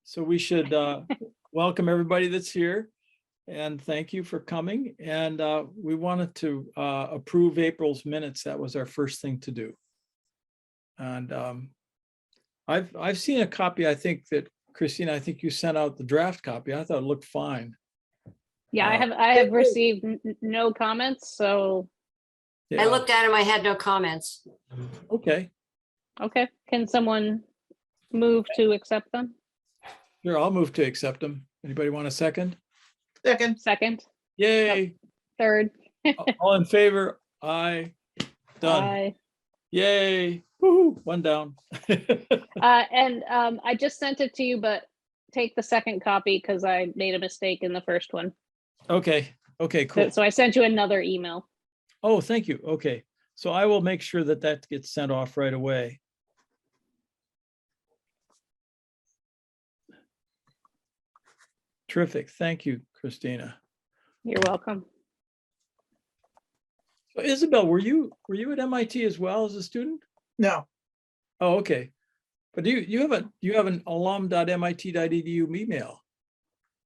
So we should welcome everybody that's here and thank you for coming. And we wanted to approve April's minutes. That was our first thing to do. And I've seen a copy. I think that Christina, I think you sent out the draft copy. I thought it looked fine. Yeah, I have received no comments, so. Yeah. I looked at him, I had no comments. Okay, Okay, can someone move to accept them? sure. I'll move to accept them. Anybody want a second? Second. Second, Yay. third? All in favor? Aye. Done. Aye. Yay. Woo-hoo. One down. I just sent it to you, but take the second copy because I made a mistake in the first one. Okay, okay, cool. So I sent you another email. Oh, thank you. Okay. So I will make sure that that gets sent off right away. Terrific. Thank you, Christina. You're welcome. So Isabel, were you at MIT as well as a student? No, Oh, okay. But you have an alum.mit.edu email.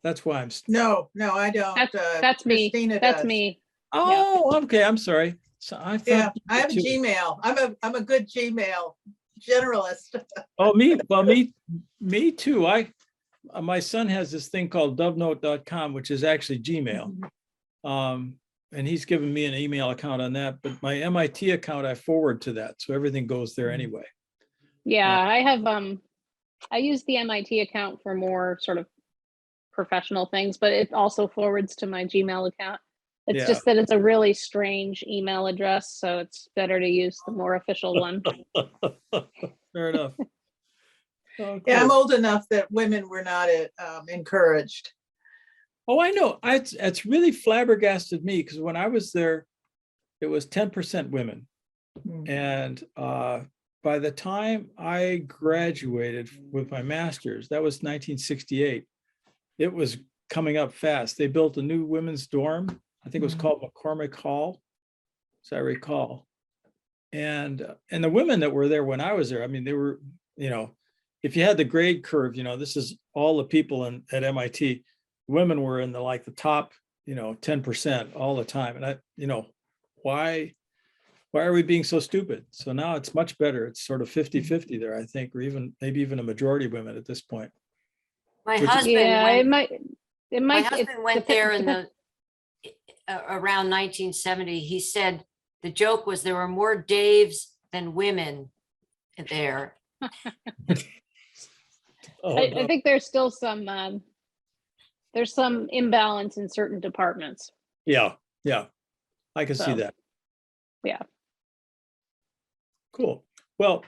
That's why I'm. no, I don't. That's me. Christina That's does. me. Oh, okay. I'm sorry. So I Yeah, thought I have a you- Gmail. I'm a good Gmail generalist. Oh, me too. My son has this thing called dovenote.com, which is actually Gmail. And he's given me an email account on that, but my MIT account, I forward to that. So everything goes there anyway. Yeah, I have, I use the MIT account for more sort of professional things, but it also forwards to my Gmail account. It's Yeah. just that it's a really strange email address, so it's better to use the more official one. Fair enough. Oh, Yeah, I'm cool. old enough that women were not encouraged. Oh, I know. It's really flabbergasted me because when I was there, it was 10% women. And by the time I graduated with my master's, that was 1968, it was coming up fast. They built a new women's dorm. I think it was called McCormick Hall, as I recall. And the women that were there when I was there, I mean, they were, if you had the grade curve, this is all the people at MIT, women were in the top, 10% all the time. And why are we being so stupid? So now it's much better. It's sort of 50-50 there, I think, or maybe even a majority of women at this point. My Which- husband Yeah, went, it my might. husband went there in around 1970. He said the joke was there were more Daves than women there. Oh, I no. think there's still some imbalance in certain departments. Yeah, I can see So, that. yeah. Cool. Well,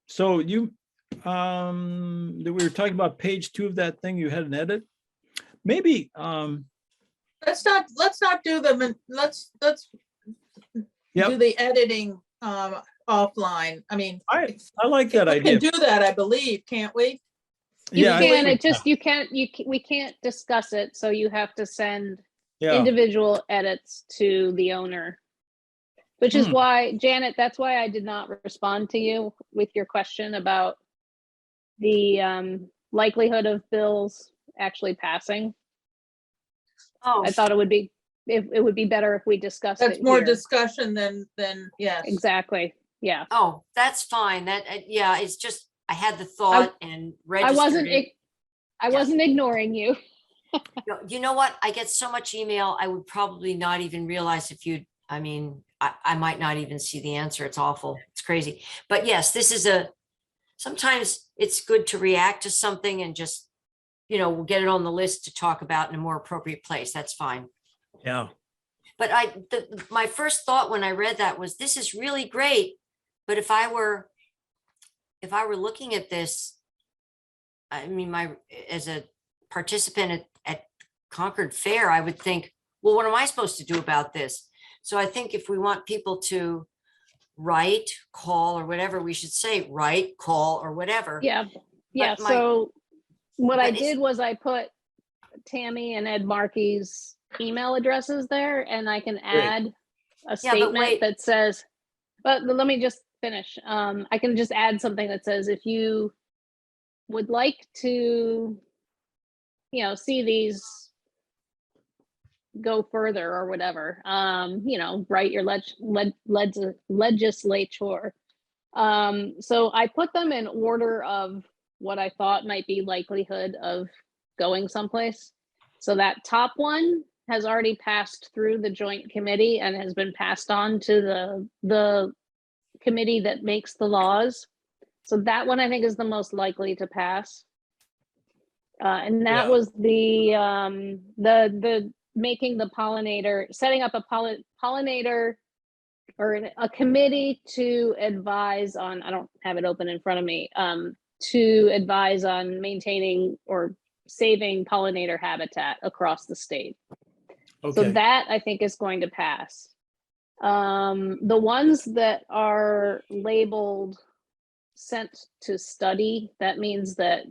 so we were talking about page 2 of that thing. You had an edit. Maybe, Let's not do them. Let's Yep. do the editing offline. I mean, I like that we idea. can do that, I believe, can't we? You Yeah, I can, think we can't discuss it, so you have to send yeah. individual edits to the owner. Which is Hmm. why, Janet, that's why I did not respond to you with your question about the likelihood of bills actually passing. Oh, I thought it would be better if we discussed it That's more here. discussion than, yes. Exactly, yeah. oh, that's fine. Yeah, it's just, I had the thought and I wasn't, registered it. I wasn't ignoring you. You know what? I get so much email, I would probably not even realize I might not even see the answer. It's awful. It's crazy. But yes, sometimes it's good to react to something and just, we'll get it on the list to talk about in a more appropriate place. That's fine. Yeah. But my first thought when I read that was, this is really great. But if I were looking at this, as a participant at Concord Fair, I would think, well, what am I supposed to do about this? So I think if we want people to write, call, or whatever, we should say write, call, or whatever. Yeah, yeah, my- so what I but did was I put Tammy and Ed Markey's email addresses there, and I can add a Yeah, but wait. statement that says, but let me just finish. I can just add something that says, if you would like to, see these go further or whatever, write your legislature. So I put them in order of what I thought might be likelihood of going someplace. So that top one has already passed through the joint committee and has been passed on to the committee that makes the laws. So that one I think is the most likely to pass. And that Yeah. was the making the pollinator, setting up a pollinator or a committee to advise on, I don't have it open in front of me, to advise on maintaining or saving pollinator habitat across the state. So Okay. that I think is going to pass. The ones that are labeled sent to study, that means that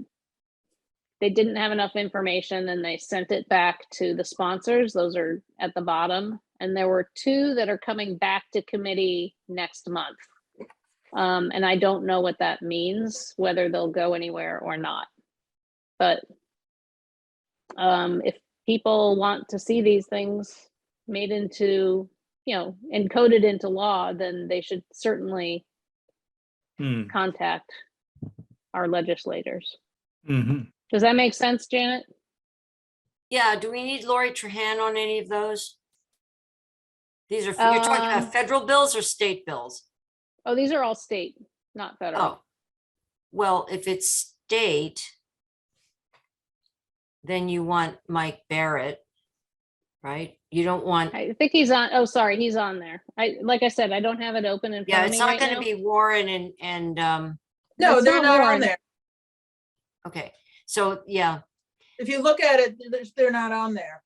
they didn't have enough information and they sent it back to the sponsors. Those are at the bottom. And there were 2 that are coming back to committee next month. And I don't know what that means, whether they'll go anywhere or not. But if people want to see these things made into, encoded into law, then they should certainly contact our legislators. Mm-hmm. Does that make sense, Janet? Yeah, do we need Lori Trahan on any of those? These are, you're talking about federal bills or state bills? Oh, these are all state, not federal. Oh, well, if it's state, then you want Mike Barrett, right? You don't want, I think he's on. Oh, sorry, he's on there. Like I said, I don't have it open in front yeah, of it's me not right going to now. be Warren and No, It's they're not not Warren. on there. okay. So yeah. If you look at it, they're not on there.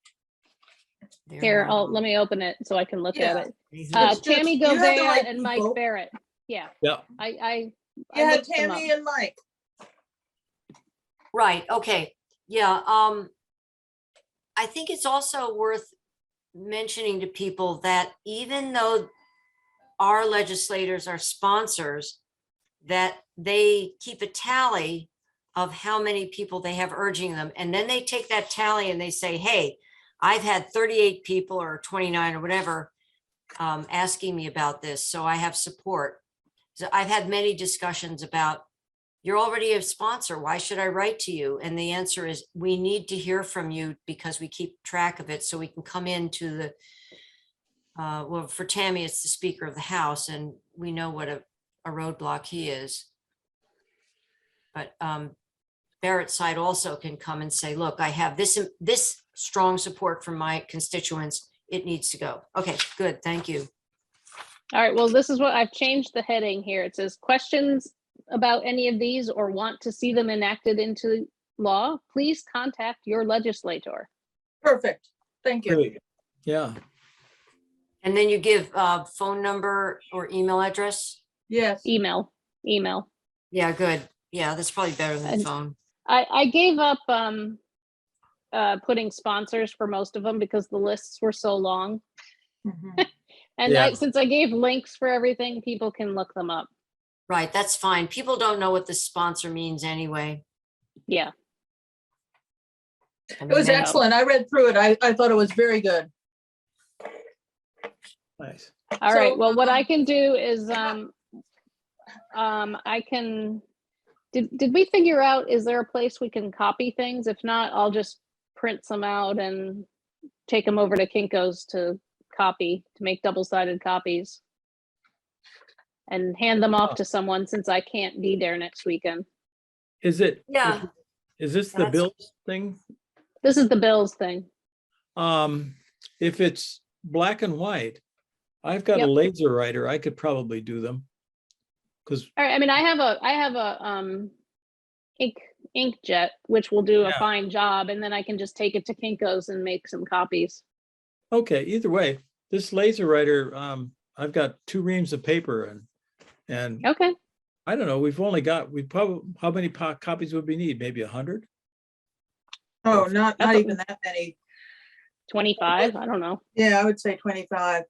they're Here, not let on. me open it so I can look Yeah. at it. These It's are- just- Tammy you have the Gobea right and Mike people. Barrett. Yeah, Yeah. I You had looked them up. Tammy and Mike. Right, okay, yeah, I think it's also worth mentioning to people that even though our legislators are sponsors, that they keep a tally of how many people they have urging them, and then they take that tally and they say, hey, I've had 38 people or 29 or whatever asking me about this, so I have support. So I've had many discussions about, you're already a sponsor, why should I write to you? And the answer is, we need to hear from you because we keep track of it so we can come into the, well, for Tammy, it's the Speaker of the House, and we know what a roadblock he is. But Barrett's side also can come and say, look, I have this strong support from my constituents, it needs to go. Okay, good, thank you. All right, well, this is what I've changed the heading here. It says questions about any of these or want to see them enacted into law, please contact your legislator. Perfect. Thank you. Great. Yeah. And then you give phone number or email address? Yes. Email. Yeah, good. Yeah, that's probably better than And- phone. I gave up putting sponsors for most of them because the lists were so long. Mhm. And Yeah. since I gave links for everything, people can look them up. Right, that's fine. People don't know what the sponsor means anyway. Yeah. I It was mean, excellent. I read through it. I thought it was very good. Nice. All right. So, Well, what I can do is I can. Did we figure out, is there a place we can copy things? If not, I'll just print some out and take them over to Kinko's to copy, to make double-sided copies. And hand them off to someone since I can't be there next weekend. Is it? Yeah. Is this the That's- bills thing? This is the bills thing. If it's black and white, I've got a Yep. laser writer. I could probably do them. Because, All right, I mean, I have a inkjet, which will do a Yeah. fine job, and then I can just take it to Kinko's and make some copies. okay, either way, this laser writer, I've got 2 reams of paper and Okay. I don't know, we probably, how many copies would we need? Maybe 100? Oh, not That's a- even that many. 25, I don't know. Yeah, I would say 25.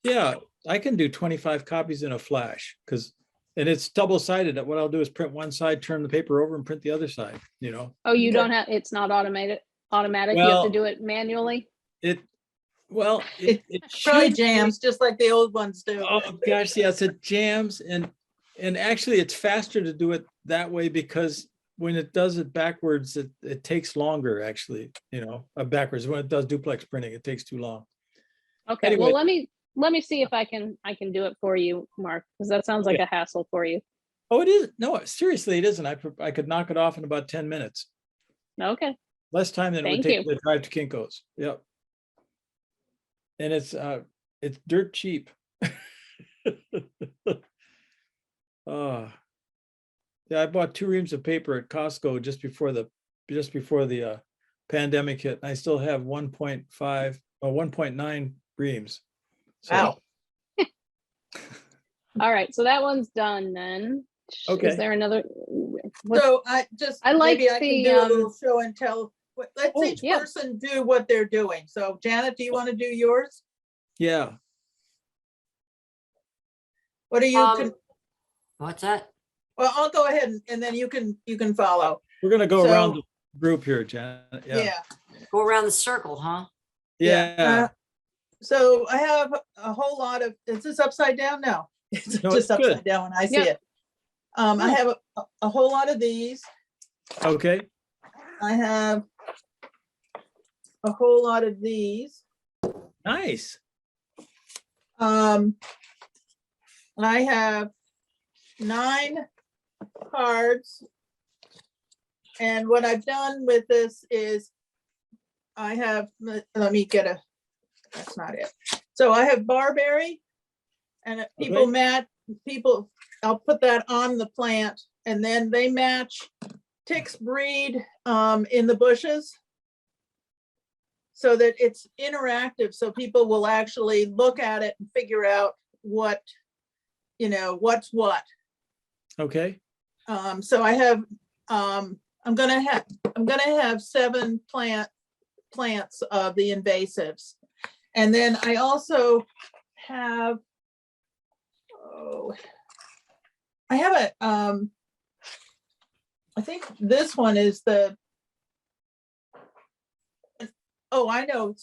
Yeah, I can do 25 copies in a flash because And it's double-sided. What I'll do is print one side, turn the paper over and print the other side, you know? Oh, you Okay. don't have, it's not automatic, you have Well, to do it manually? It Probably should be- jams, just like the old ones do. Oh, gosh, yes, it jams and actually it's faster to do it that way because when it does it backwards, it takes longer actually, you know, backwards. When it does duplex printing, it takes too long. Okay, well, Anyway. let me see if I can do it for you, Mark, because that sounds like a hassle for you. Oh, it is. No, seriously, it isn't. I could knock it off in about 10 minutes. Okay, Less time than it would Thank take you. to drive to Kinko's. Yep. And it's dirt cheap. Oh, yeah, I bought 2 reams of paper at Costco just before the pandemic hit. And I still have 1.5 or 1.9 reams. So, Wow. all right, so that one's done then. Okay. Is there another? So I just, I like maybe I can the, do a little show and tell. Let's Oh, each yeah. person do what they're doing. So Janet, do you want to do yours? yeah. What are you, What's that? well, I'll go ahead and then you can follow. We're gonna go around So- the group here, Janet. Yeah. Yeah. Go around the circle, huh? Yeah. So I have a whole lot of, is this upside down? No, it's No, just it's good. upside down when I see Yeah. it. I have a whole lot of these. Okay. I have a whole lot of these. Nice. I have 9 cards. And what I've done with this is I have, let me get a, that's not it. So I have barberry and people, I'll put that on the plant and then they match ticks breed in the bushes so that it's interactive. So people will actually look at it and figure out what, you know, what's what. Okay. So I have, I'm gonna have 7 plants of the invasives. And then I also have, I have a, I think this one is the, oh, I know,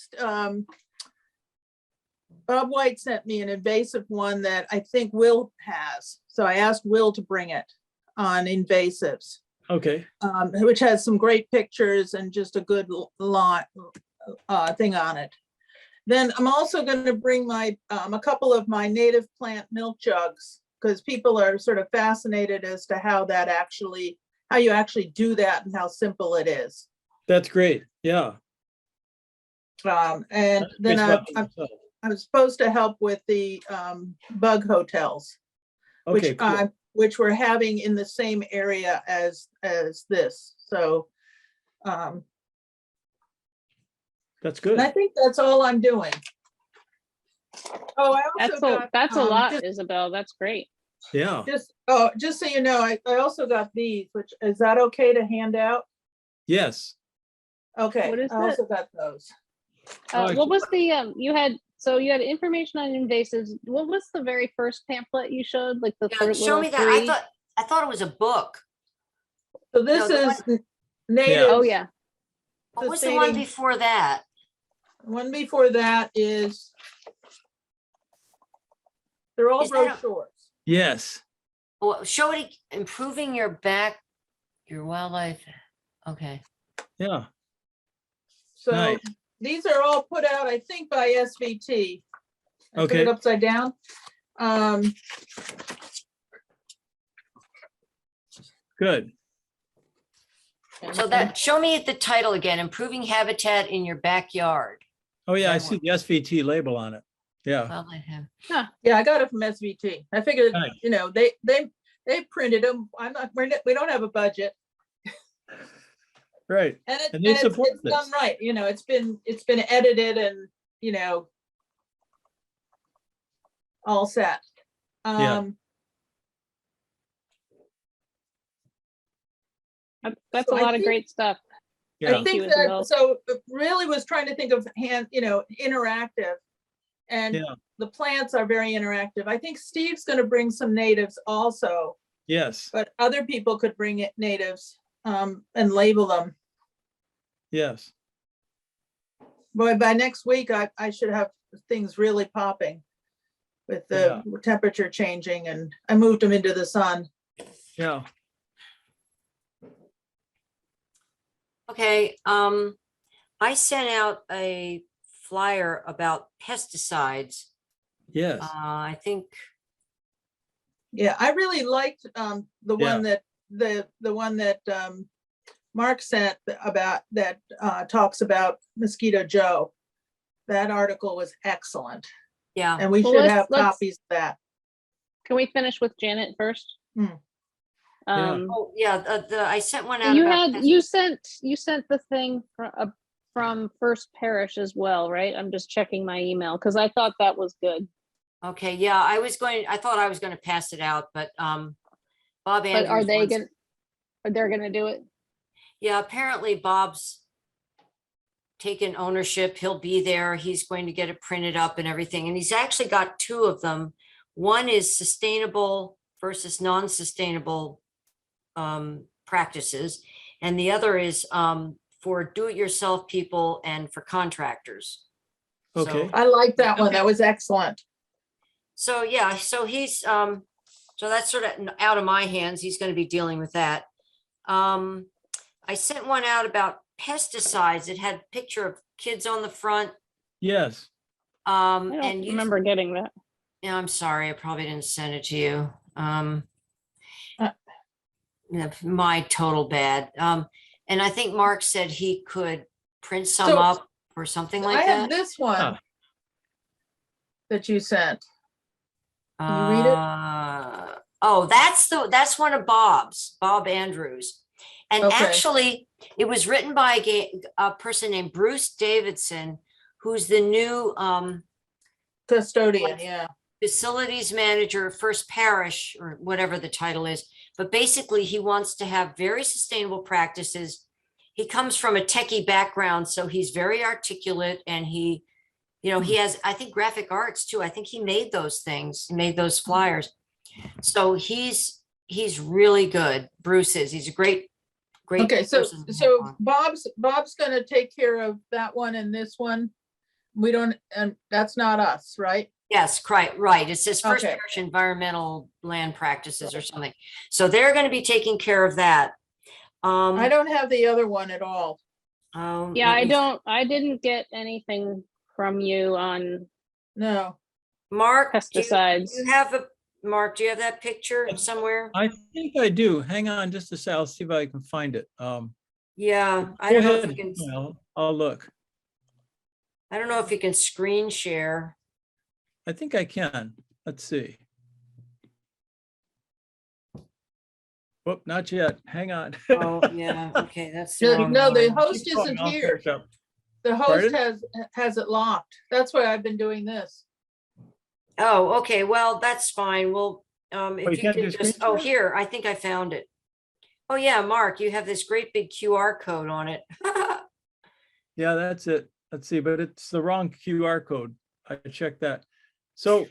Bob White sent me an invasive one that I think Will has. So I asked Will to bring it on invasives. Okay. Which has some great pictures and just a good lot thing on it. Then I'm also going to bring my a couple of my native plant milk jugs because people are sort of fascinated as to how you actually do that and how simple it is. That's great. Yeah. And That's then great stuff. I'm supposed to help with the bug hotels, Okay, cool. which we're having in the same area as this. So That's good. and I think that's all I'm doing. Oh, I also got, that's a lot, just, Isabel. That's great. Yeah. just so you know, I also got these, which is that okay to hand out? Yes. Okay, What is I also got those. Oh, What was the you had information on invasives. What was the very first pamphlet you showed? Like the Yeah, first show me little that. three? I thought it was a book. So this No, the is native. Oh yeah. What was the one sustaining- before that? One before that is, they're all Is that a- brochures. yes. Well, show it, improving your wildlife. Okay. Yeah. So Nice. these are all put out, I think, by SVT. I put Okay. it upside down. Good. So that, show me the title again, improving habitat in your backyard. Oh, yeah, I That see the SVT label on it. Yeah. Wildlife hab- Yeah, I got it from SVT. I figured, Nice. you know, they printed them. We don't have a budget. Right. And And they support it's done this. right. You know, it's been edited and, you know, all set. Yeah. That's So a I lot of think- great stuff. Yeah. I think you, Isabel. that, so really was trying to think of interactive. And Yeah. the plants are very interactive. I think Steve's gonna bring some natives also, Yes, but other people could bring it natives and label them. yes. Boy, by next week, I should have things really popping with the temperature changing, and I moved them into the sun. Yeah. Okay, I sent out a flyer about pesticides. Yes. I think, Yeah, I really liked the one that the one that Mark sent about that talks about Mosquito Joe. That article was excellent, yeah, and we Well, should let's- have let's- copies of that. Can we finish with Janet first? Hmm. oh, yeah, I sent one out You about. had, you sent the thing from First Parish as well, right? I'm just checking my email because I thought that was good. Okay, yeah, I thought I was gonna pass it out, but Bob But Andrews. are they wants- gonna, they're gonna do it? Yeah, apparently Bob's taken ownership. He'll be there. He's going to get it printed up and everything. And he's actually got two of them. One is sustainable versus non-sustainable practices. And the other is for do-it-yourself people and for contractors. So- Okay. I like that one. Okay. That was excellent. So, yeah, so he's, so that's sort of out of my hands. He's going to be dealing with that. I sent one out about pesticides. It had a picture of kids on the front. Yes. I And don't you, remember getting that. yeah, I'm sorry, I probably didn't send it to you. Yeah, my total bad. And I think Mark said he could print some So, up or something I like have that. this one Ah. that you sent. Can you read it? Oh, that's one of Bob's, Bob Andrews. And Okay. actually, it was written by a person named Bruce Davidson, who's the new Custodian, yeah. facilities manager of First Parish, or whatever the title is. But basically, he wants to have very sustainable practices. He comes from a techie background, so he's very articulate, and he has, I think, graphic arts too. I think he made those things, he made those flyers. So he's really good. Bruce is. He's a great. Okay, so person to have on. Bob's gonna take care of that one and this one. We don't, and that's not us, right? Yes, right. It says First Okay. Parish Environmental Land Practices or something. So they're going to be taking care of that. I don't have the other one at all. Yeah, I didn't get anything from you on No. Mark, pesticides. Mark, do you have that picture somewhere? I think I do. Hang on just a sec. I'll see if I can find it. Yeah, I Go don't know if ahead. you can, I'll look. I don't know if you can screen share. I think I can. Let's see. Oh, not yet. Hang on. Oh, yeah, okay, that's. the wrong No, the one. host Keep going, isn't I'll here. catch up. The host Pardon? has it locked. That's why I've been doing this. Oh, okay, well, that's fine. Well, you if you can't can do just, screen share? here, I think I found it. Oh, yeah, Mark, you have this great big QR code on it. Yeah, that's it. Let's see, but it's the wrong QR code. I checked that. So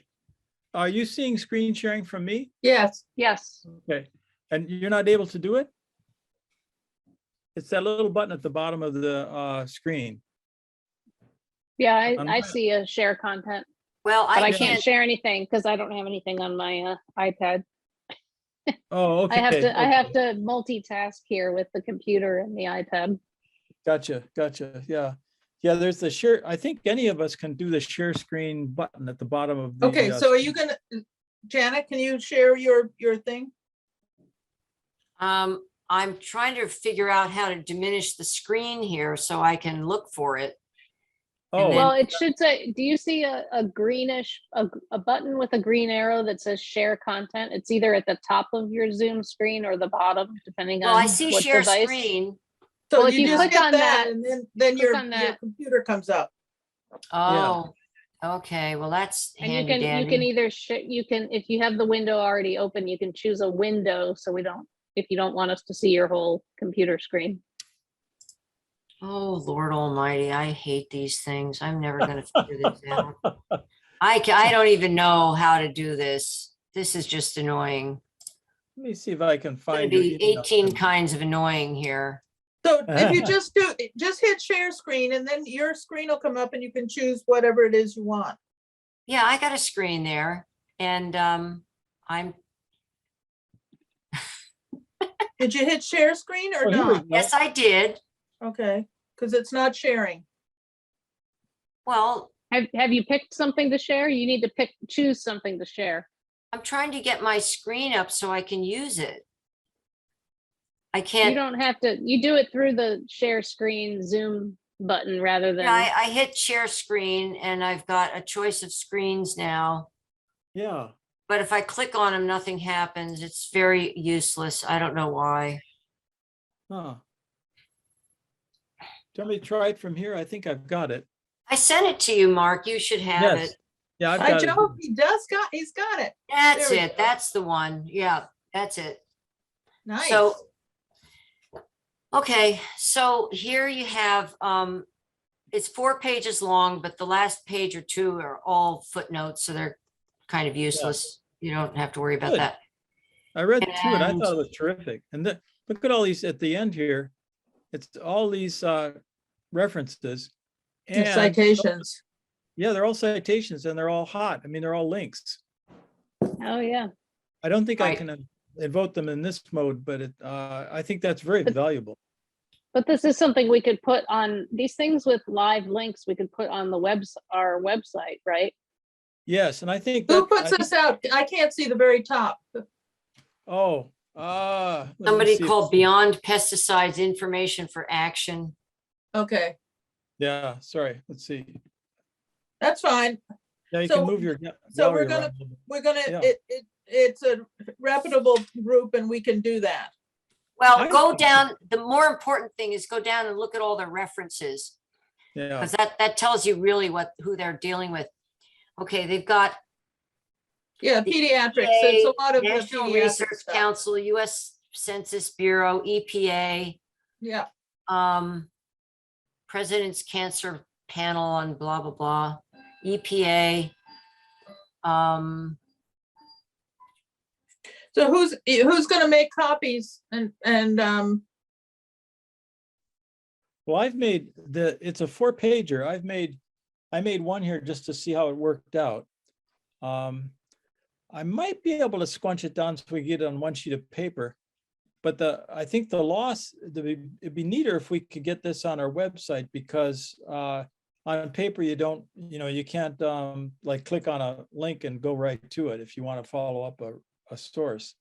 are you seeing screen sharing from me? Yes. Yes. Okay, and you're not able to do it? It's that little button at the bottom of the screen. Yeah, On I my- see a share content, Well, but I I can't can't, share anything because I don't have anything on my iPad. Oh, okay. I have to multitask here with the computer and the iPad. Gotcha. Yeah. Yeah, there's the share. I think any of us can do the share screen button at the bottom of the. Okay, so are you gonna, Janet, can you share your thing? I'm trying to figure out how to diminish the screen here so I can look for it. Oh, then- Well, it should say, do you see a greenish, a button with a green arrow that says share content? It's either at the top of your Zoom screen or the bottom, depending Well, on I see what share device. screen. So Well, if you you just click hit on that that, and then click your on that. computer comes up. Oh, okay, well, that's And you handy can dandy. either you can, if you have the window already open, you can choose a window so if you don't want us to see your whole computer screen. Oh, Lord Almighty, I hate these things. I'm never gonna figure this out. I don't even know how to do this. This is just annoying. Let me see if I can It's gonna find your be email. 18 kinds of annoying here. So if you just hit share screen and then your screen will come up and you can choose whatever it is you want. Yeah, I got a screen there and I'm, Did you hit share screen or Oh, here we not? go. yes, I did. Okay, because it's not sharing. Well, Have you picked something to share? You need to choose something to share. I'm trying to get my screen up so I can use it. I You can't, don't have to, you do it through the share screen Zoom button rather than. yeah, I hit share screen and I've got a choice of screens now. Yeah. But if I click on them, nothing happens. It's very useless. I don't know why. Huh. Do you want me to try it from here? I think I've got it. I sent it to you, Mark. You should have Yes. it. Yeah, I've Hi, got it. Joe, he's got it. That's There we it. go. That's the one. Yeah, that's it. Nice. So, okay, so here you have, it's 4 pages long, but the last page or two are all footnotes, so they're kind of useless. You don't have to worry about Good. that. I read through it. I And- thought it was terrific. And look at all these at the end here. It's all these references. And And citations. yeah, they're all citations and they're all hot. I mean, they're all links. Oh, yeah. I don't think I Right. can invoke them in this mode, but I think that's very But- valuable. But this is something we could put on, these things with live links, we could put on the our website, right? Yes, and I think Who that, puts this out? I can't see the very top. oh, let me Somebody see if- called Beyond Pesticides Information for Action. Okay, Yeah, sorry, let's see. that's fine. Yeah, you So- can move your so we're gallery gonna- around a little bit. We're gonna, Yeah. it's a reputable group and we can do that. Well, I go think- down, the more important thing is go down and look at all the references, Yeah, because that tells you really who they're dealing with. Okay, they've got Yeah, The pediatrics, it's a lot of the National pediatric Research stuff. Council, US Census Bureau, EPA, Yeah, President's Cancer Panel on blah, blah, blah, EPA. so who's gonna make copies and, well, I've made it's a 4-pager. I made one here just to see how it worked out. I might be able to squunch it down so we get it on one sheet of paper. But I think the loss, it'd be neater if we could get this on our website because on paper, you can't like click on a link and go right to it if you want to follow up a source.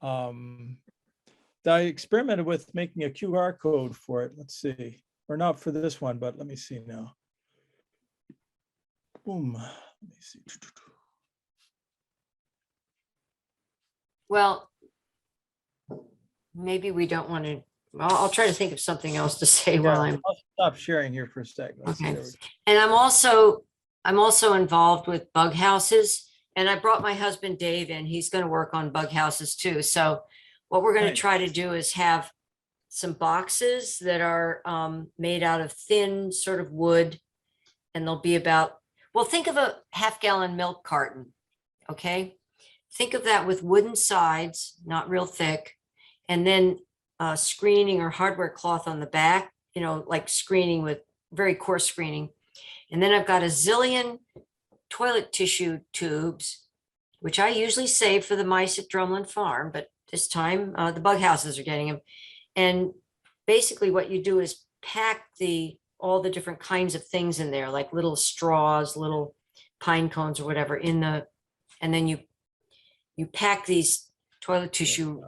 I experimented with making a QR code for it. Let's see, or not for this one, but let me see now. Boom, let me see. Well, maybe we don't want to, I'll try to think of something else to say while Yeah, I'm, I'll stop sharing here for a sec. Let's see, Okay. there we go. and I'm also involved with bug houses. And I brought my husband Dave in, he's going to work on bug houses too. So what we're going to Nice. try to do is have some boxes that are made out of thin sort of wood. And they'll be about, well, think of a half-gallon milk carton, okay? Think of that with wooden sides, not real thick, and then screening or hardware cloth on the back, like screening with very coarse screening. And then I've got a zillion toilet tissue tubes, which I usually save for the mice at Drumlin Farm, but this time the bug houses are getting them. And basically what you do is pack all the different kinds of things in there, like little straws, little pine cones or whatever and then you pack these toilet tissue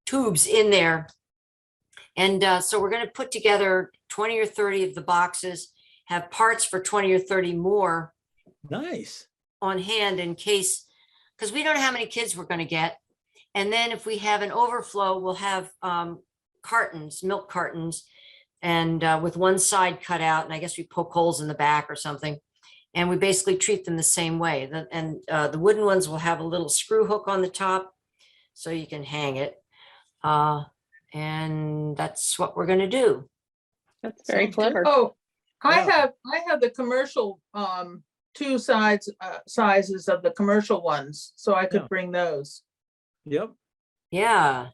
tubes in there. And so we're going to put together 20 or 30 of the boxes, have parts for 20 or 30 more Nice. on hand in case, because we don't know how many kids we're going to get. And then if we have an overflow, we'll have cartons, milk cartons, and with one side cut out, and I guess we poke holes in the back or something. And we basically treat them the same way. The wooden ones will have a little screw hook on the top so you can hang it. And that's what we're going to do. That's very Sounds good. clever. oh, I Yeah. have the commercial two sizes of the commercial ones, so I could Yeah. bring those. Yep. Yeah.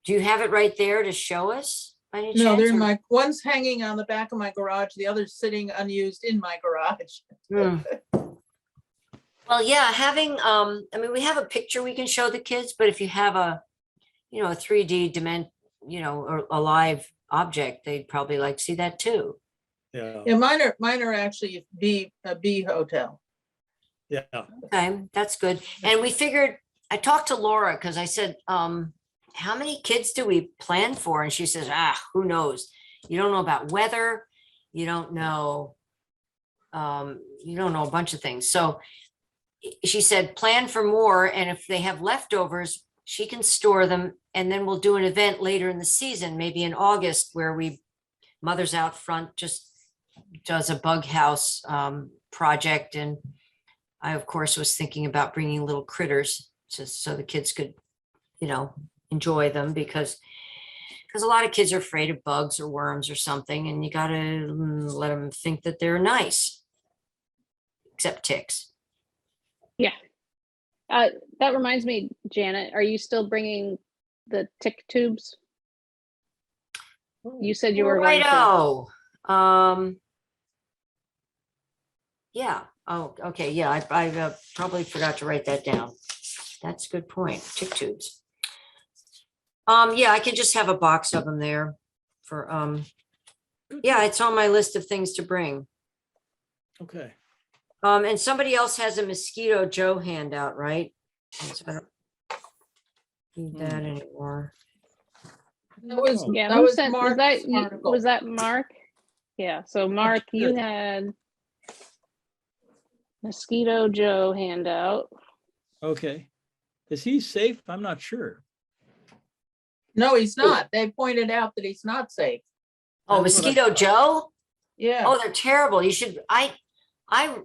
Do you have it right there to show us by any No, they're chance? in or- my, one's hanging on the back of my garage, the other's sitting unused in my garage. Hmm. Well, yeah, having, I mean, we have a picture we can show the kids, but if you have a, you know, a 3D or a live object, they'd probably like to see that too. Yeah. Yeah, mine are actually a bee hotel. Yeah. Okay, that's good. And we figured, I talked to Laura because I said, how many kids do we plan for? And she says, who knows? You don't know about weather. You don't know, a bunch of things. So she said, plan for more. And if they have leftovers, she can store them. And then we'll do an event later in the season, maybe in August, where Mothers Out Front just does a bug house project. And I, of course, was thinking about bringing little critters just so the kids could, enjoy them because a lot of kids are afraid of bugs or worms or something, and you got to let them think that they're nice, except ticks. That reminds me, Janet, are you still bringing the tick tubes? You said you were going to. Righto. Yeah. Oh, okay. Yeah, I probably forgot to write that down. That's a good point. Tick tubes. Yeah, I could just have a box of them there for, yeah, it's on my list of things to bring. Okay. And somebody else has a Mosquito Joe handout, right? So I don't need that anymore. That was, Oh. Yeah, that who was sent, Mark's article. was that Mark? Yeah, so Mark, you sure. had Mosquito Joe handout. Okay. Is he safe? I'm not sure. No, he's not. They pointed out that he's not safe. Oh, That's what I Mosquito thought. Joe? Yeah, Oh, they're terrible. You should, I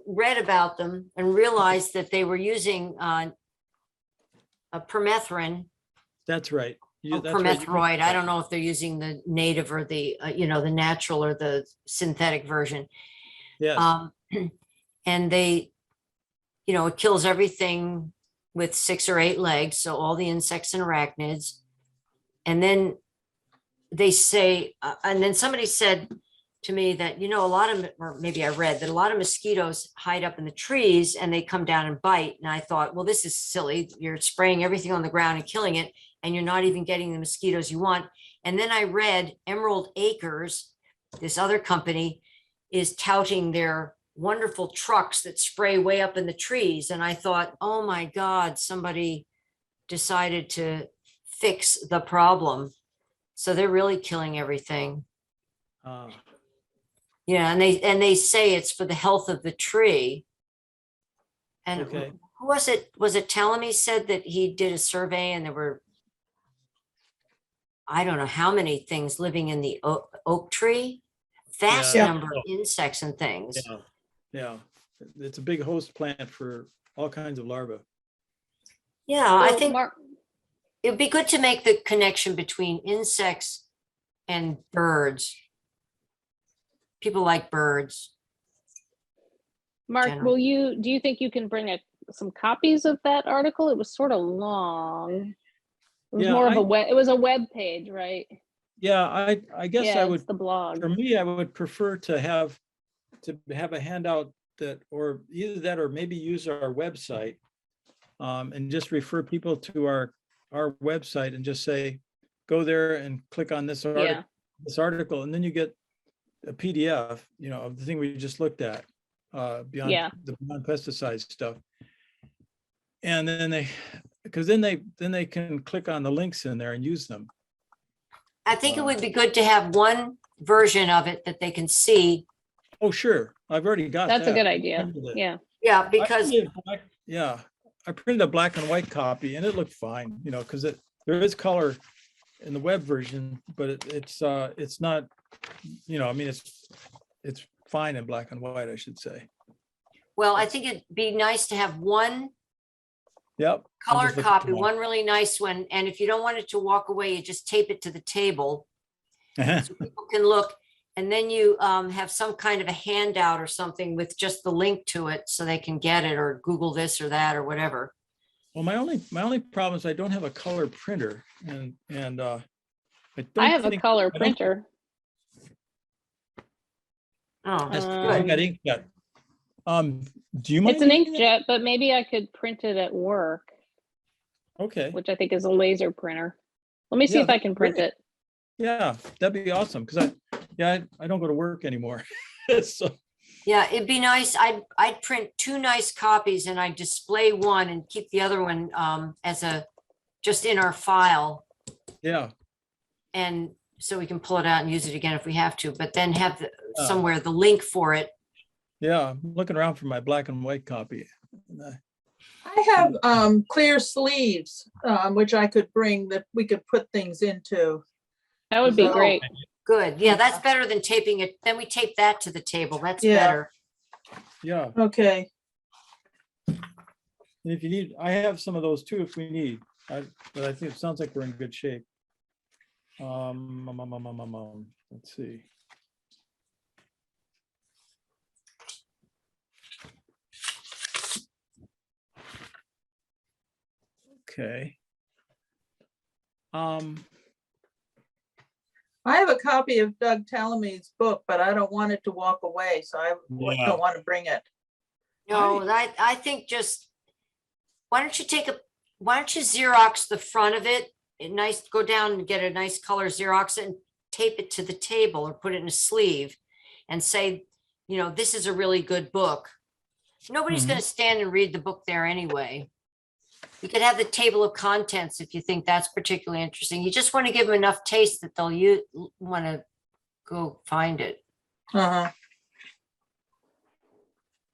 read about them and realized that they were using a permethrin, That's right. or That's right. permethroid. I don't know if they're using the native or the, the natural or the synthetic version. Yes. And they, it kills everything with 6 or 8 legs. So all the insects and arachnids. And then they say, and then somebody said to me that, a lot of, or maybe I read that a lot of mosquitoes hide up in the trees and they come down and bite. And I thought, well, this is silly. You're spraying everything on the ground and killing it, and you're not even getting the mosquitoes you want. And then I read Emerald Acres, this other company, is touting their wonderful trucks that spray way up in the trees. And I thought, oh my God, somebody decided to fix the problem. So they're really killing everything. Ah, Yeah, and they say it's for the health of the tree. And okay. who was it? Was it Telemy said that he did a survey and there were, I don't know how many things living in the oak tree? Vast Yeah. number of insects and things. Yeah. Yeah. It's a big host plant for all kinds of larvae. Yeah, I So, think Mark, it would be good to make the connection between insects and birds. People like birds. Mark, general. do you think you can bring some copies of that article? It was sort of long. It was Yeah, more of it was a web page, right? Yeah, I guess Yeah, I it's would, the blog. for me, I would prefer to have a handout that, or either that, or maybe use our website and just refer people to our website and just say, go there and click on this article, and then you get a PDF, of the thing we just looked at, beyond Yeah. the beyond pesticide stuff. And then because then they can click on the links in there and use them. I think it would be good to have one version of it that they can see. Oh, sure. I've already got that. That's a good I idea. printed it. Yeah. Yeah, because I printed a black and white copy and it looked fine, because there is color in the web version, but it's not, it's fine in black and white, I should say. well, I think it'd be nice to have one Yep. I'm color just looking copy, for one. one really nice one. And if you don't want it to walk away, you just tape it to the table so people can look. And then you have some kind of a handout or something with just the link to it so they can get it or Google this or that or whatever. Well, my only problem is I don't have a color printer and I don't I have a think- color I don't- printer. Oh, That's that's I haven't got good. inkjet. Do you mind? It's an using it? inkjet, but maybe I could print it at work, Okay, which I think is a laser printer. Let me see Yeah, if I that'd can be print great. it. yeah, that'd be awesome, because I don't go to work anymore. So, Yeah, it'd be nice. I'd print 2 nice copies and I'd display one and keep the other one as just in our file. yeah, And so we can pull it out and use it again if we have to, but then have Yeah. somewhere the link for it. yeah, I'm looking around for my black and white copy. I have clear sleeves, which I could bring that we could put things into. That would be So- great. Good. Yeah, that's better than taping it. Then we tape that to the table. That's Yeah. better. Yeah, Okay, and if you need, I have some of those too if we need. But I think it sounds like we're in good shape. Let's see. Okay. I have a copy of Doug Talame's book, but I don't want it to walk away, so I Yeah. don't want to bring it. No, I think just, why don't you Xerox the front of it? Nice, go down and get a nice color Xerox and tape it to the table or put it in a sleeve and say, this is a really good book. Nobody's Mhm. going to stand and read the book there anyway. You could have the table of contents if you think that's particularly interesting. You just want to give them enough taste that they'll want to go find it. Uh-huh.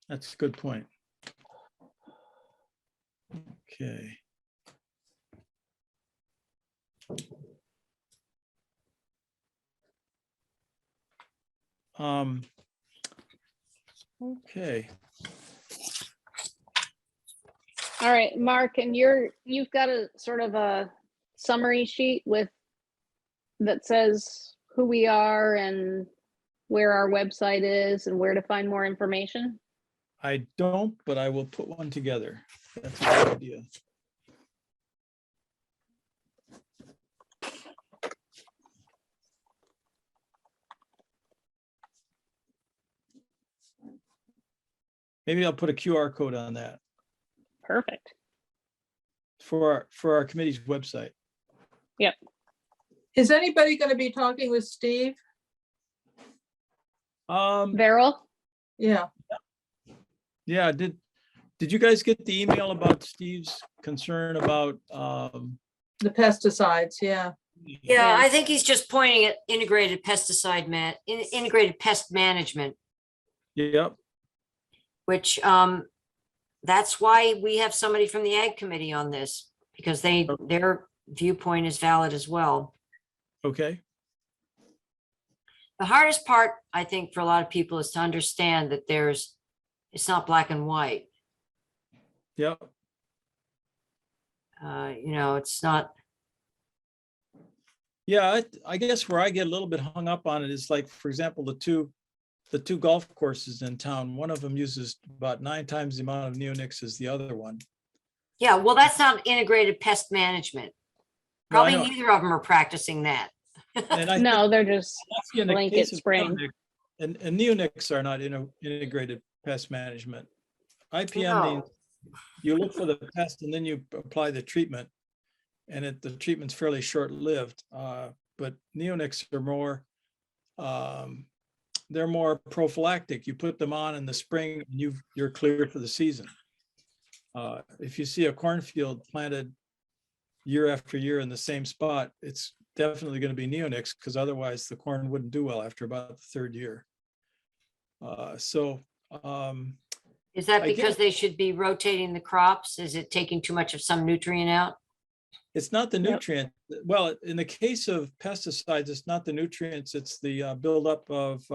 That's a good point. Okay. Okay, All right, Mark, and you've got a sort of a summary sheet that says who we are and where our website is and where to find more information. I don't, but I will put one together. That's a good idea. Maybe I'll put a QR code on that Perfect. for our committee's website. Is anybody going to be talking with Steve? Veril? Yeah, Yeah, did you guys get the email about Steve's concern about, the pesticides, yeah. Yeah, Yeah. I think he's just pointing at integrated integrated pest management, yep, which that's why we have somebody from the Ag Committee on this, because their viewpoint is valid as well. okay, The hardest part, I think, for a lot of people is to understand that it's not black and white. yep, It's not. yeah, I guess where I get a little bit hung up on it is like, for example, the two golf courses in town, one of them uses about 9 times the amount of neonics as the other one. Yeah, well, that's not integrated pest management. No, I Probably know. neither of them are practicing that. And I No, they're just think in the blanket case of spraying. neonic- and neonics are not integrated pest management. IPM No. means you look for the pest and then you apply the treatment. And the treatment's fairly short-lived, but neonics are more, they're more prophylactic. You put them on in the spring and you're clear for the season. If you see a cornfield planted year after year in the same spot, it's definitely going to be neonics, because otherwise the corn wouldn't do well after about the 3rd year. Is that I because guess- they should be rotating the crops? Is it taking too much of some nutrient out? It's not the Yep. nutrient. Well, in the case of pesticides, it's not the nutrients, it's the buildup of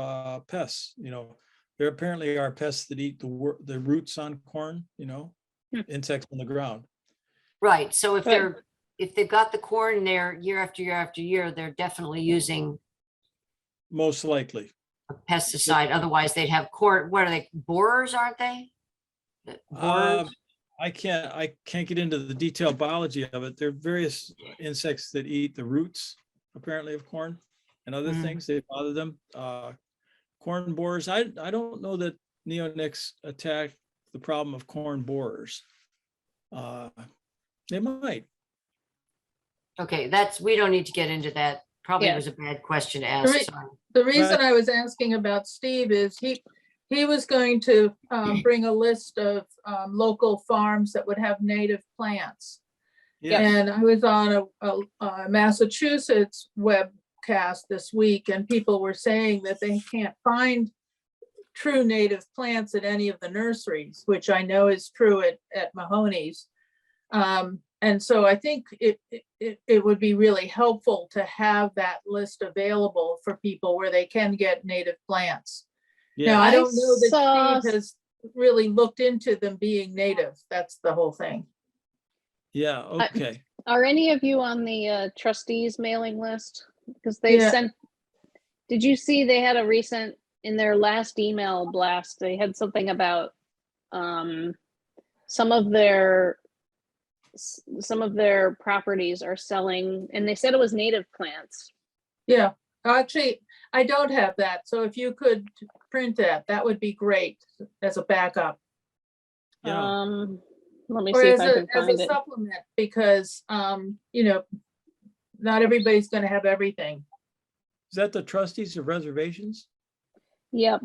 pests, There apparently are pests that eat the roots on corn, insects on the ground. Right, so But- if they've got the corn there year after year after year, they're definitely using, Most likely, a pesticide. Otherwise they'd have corn, what are they, borers, aren't they? Borers? I can't get into the detailed biology of it. There are various insects that eat the roots, apparently, of corn and other Mm. things. They bother them. Corn borers. I don't know that neonics attack the problem of corn borers. They might. Okay, we don't need to get into that. Probably Yeah. was a bad question to The ask. re- Sorry. The reason Right. I was asking about Steve is he was going to bring a list of local farms that would have native plants. Yes. And I was on a Massachusetts webcast this week, and people were saying that they can't find true native plants at any of the nurseries, which I know is true at Mahoney's. And so I think it would be really helpful to have that list available for people where they can get native plants. Now, I Yeah. don't know that saw- Steve has really looked into them being native. That's the whole thing. Yeah. Okay. Are any of you on the trustees mailing list? Because they Yeah. sent, did you see they had a recent, in their last email blast, they had something about some of their properties are selling, and they said it was native plants. Yeah, actually, I don't have that. So if you could print that would be great as a backup. Yeah. Let me Or see if as I can as find a it. supplement, because, not everybody's gonna have everything. Is that the trustees of reservations? Yep,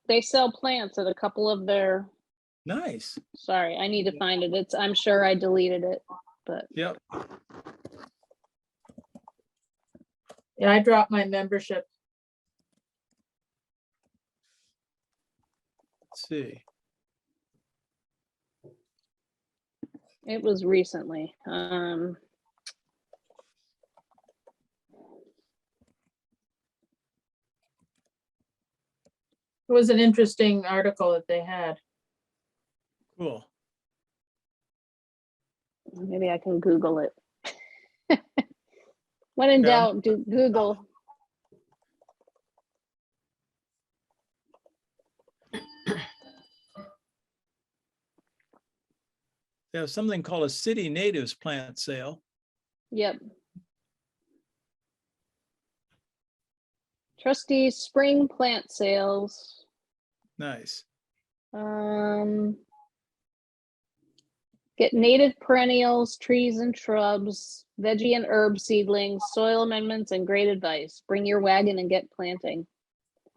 they sell plants at a couple of their, Nice. sorry, I need to find it. I'm sure I deleted it, but Yep. Yeah, I dropped my membership. Let's see. it was recently. It was an interesting article that they had. Cool. Maybe I can Google it. When in Yeah. doubt, do Google. They have something called a city natives plant sale. Yep. Trustees spring plant sales. Nice. Get native perennials, trees and shrubs, veggie and herb seedlings, soil amendments, and great advice. Bring your wagon and get planting.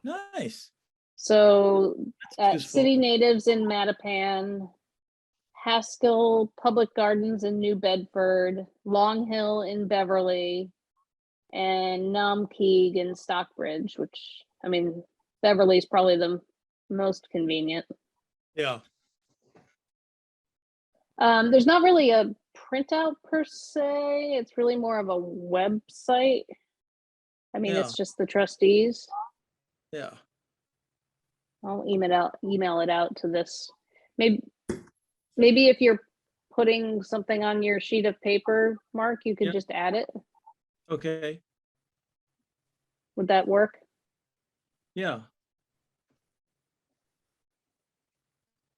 Nice. So That's useful. City Natives in Mattapan, Haskell Public Gardens in New Bedford, Long Hill in Beverly, and Namkeeg in Stockbridge, which, I mean, Beverly's probably the most convenient. Yeah. There's not really a printout per se. It's really more of a website. I mean, Yeah. it's just the trustees. Yeah. I'll email it out to this. Maybe if you're putting something on your sheet of paper, Mark, you could Yeah. just add it. Okay. Would that work? Yeah.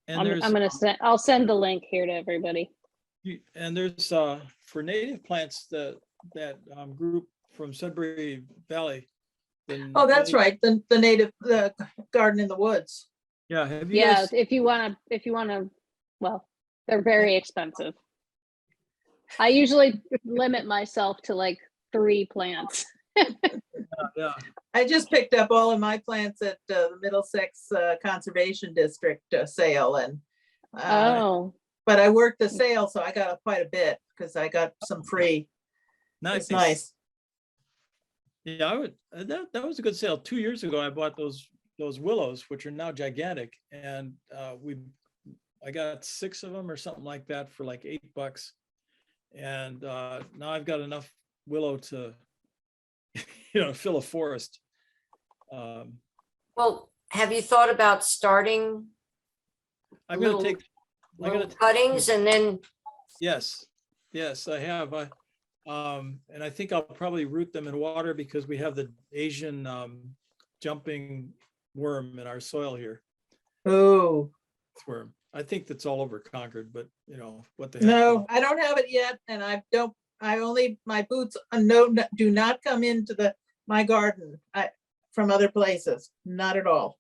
And I'm there's gonna I'll send the link here to everybody. and there's for native plants that group from Sudbury Valley. Oh, that's right, the garden in the woods. Yeah. Have you Yeah, guys? if you wanna, well, they're very expensive. I usually limit myself to like 3 plants. Yeah. I just picked up all of my plants at the Middlesex Conservation District sale, and Oh, but I worked the sale, so I got quite a bit because I got some free. Nice. It's nice. Yeah, I would. That was a good sale. 2 years ago, I bought those willows, which are now gigantic, and I got 6 of them or something like that for like $8, and now I've got enough willow to, fill a forest. Well, have you thought about starting I'm gonna little- take. I'm little gonna cuttings and then, Yes, I have. And I think I'll probably root them in water because we have the Asian jumping worm in our soil here. Oh, Worm. I think that's all over Concord, but you know, what the heck. no, I don't have it yet, and my boots do not come into my garden from other places, not at all.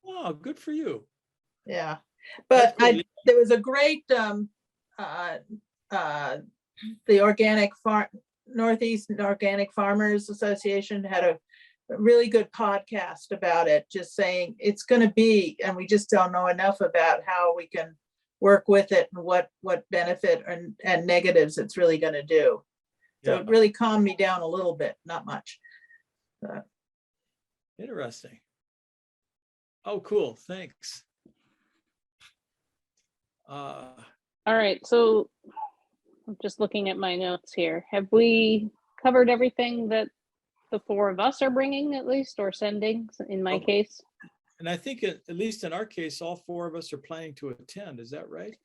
Oh, good for you. Yeah, but That's cool. there was a great, the Northeast Organic Farmers Association had a really good podcast about it, just saying it's gonna be, and we just don't know enough about how we can work with it and what benefit and negatives it's really gonna do. So Yeah. it really calmed me down a little bit, not much. Interesting. Oh, cool. Thanks. All right, so I'm just looking at my notes here. Have we covered everything that the four of us are bringing at least, or sending in my Oh. case? And I think at least in our case, all four of us are planning to attend. Is that right?